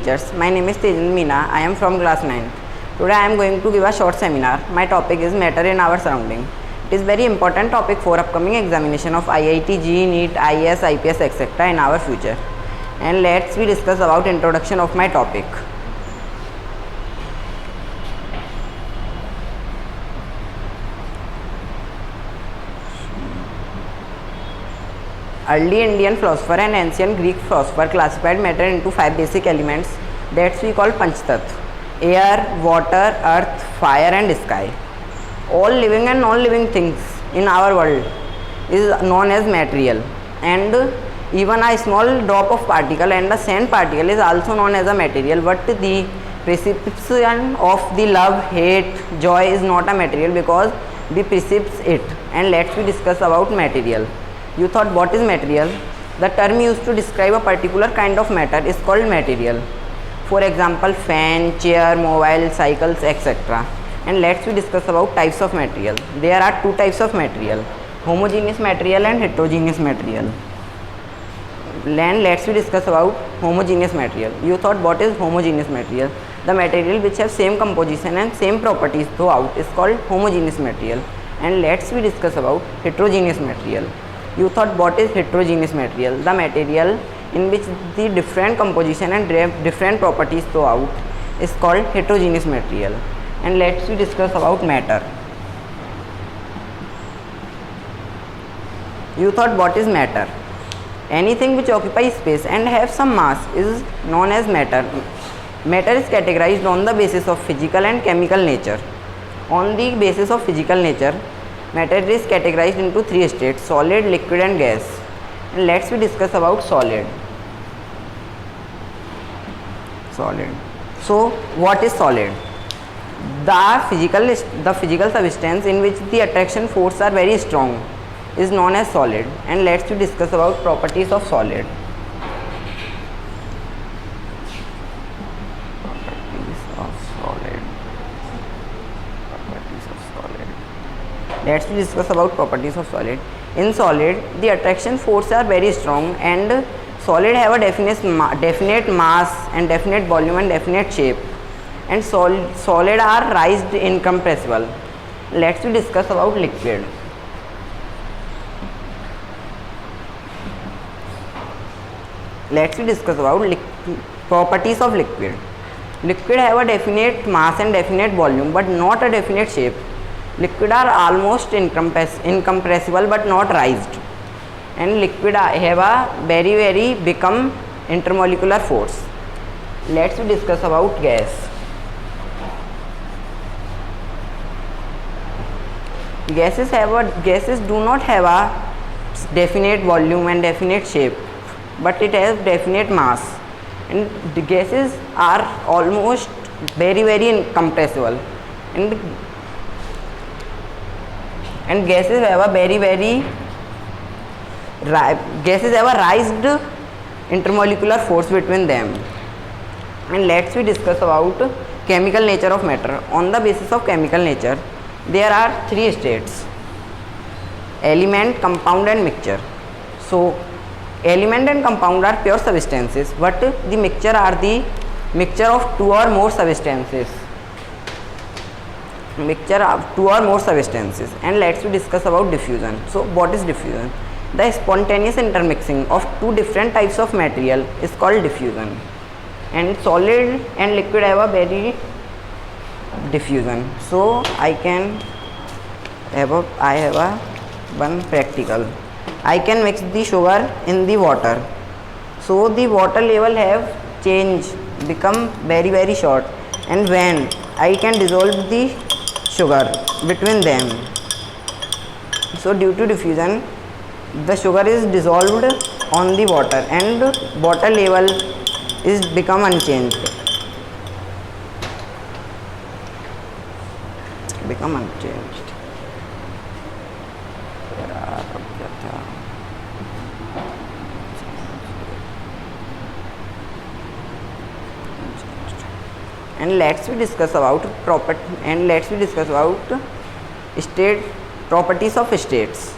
teachers. My name is Tejin Meena. I am from class 9. Today I am going to give a short seminar. My topic is matter in our surrounding. It is very important topic for upcoming examination of IIT, JEE, NEET, IAS, IPS, etc. in our future. And let's we discuss about introduction of my topic. Early Indian philosopher and ancient Greek philosopher classified matter into 5 basic elements that we call Panchtattva: air, water, earth, fire and sky. All living and non-living things in our world is known as material, and even a small drop of particle and a sand particle is also known as a material, but the precipitation of the love, hate, joy is not a material because we perceive it. And let's we discuss about material. You thought what is material? The term used to describe a particular kind of matter is called material. For example, fan, chair, mobile, cycles, etc. And let's we discuss about types of material. There are 2 types of material: homogeneous material and heterogeneous material. And let's we discuss about homogeneous material. You thought what is homogeneous material? The material which have same composition and same properties throughout is called homogeneous material. And let's we discuss about heterogeneous material. You thought what is heterogeneous material? The material in which the different composition and different properties throughout is called heterogeneous material. And let's we discuss about matter. You thought what is matter? Anything which occupies space and have some mass is known as matter. Matter is categorized on the basis of physical and chemical nature. On the basis of physical nature, matter is categorized into 3 states: solid, liquid and gas. And let's we discuss about solid. So what is solid? The physical substance in which the attraction force are very strong is known as solid. And let's we discuss about properties of solid. Let's discuss about properties of solid. In solid, the attraction force are very strong, and solid have a definite mass and definite volume and definite shape, and solid are raised incompressible. Let's we discuss about liquid. Let's we discuss about properties of liquid. Liquid have a definite mass and definite volume, but not a definite shape. Liquid are almost incompressible but not raised, and liquid have a very become intermolecular force. Let's discuss about gas. Gases do not have a definite volume and definite shape, but it has definite mass, and the gases are almost very incompressible, and gases have a raised intermolecular force between them. And let's we discuss about chemical nature of matter. On the basis of chemical nature, there are 3 states: element, compound and mixture. So element and compound are pure substances, but the mixture are the mixture of 2 or more substances. And let's we discuss about diffusion. So what is diffusion? The spontaneous intermixing of 2 different types of material is called diffusion. And solid and liquid have a very diffusion. So I have one practical. I can mix the sugar in the water, so the water level have changed, become very short, and when I can dissolve the sugar between them, so due to diffusion the sugar is dissolved on the water and water level is become unchanged. And let's we discuss about properties of states.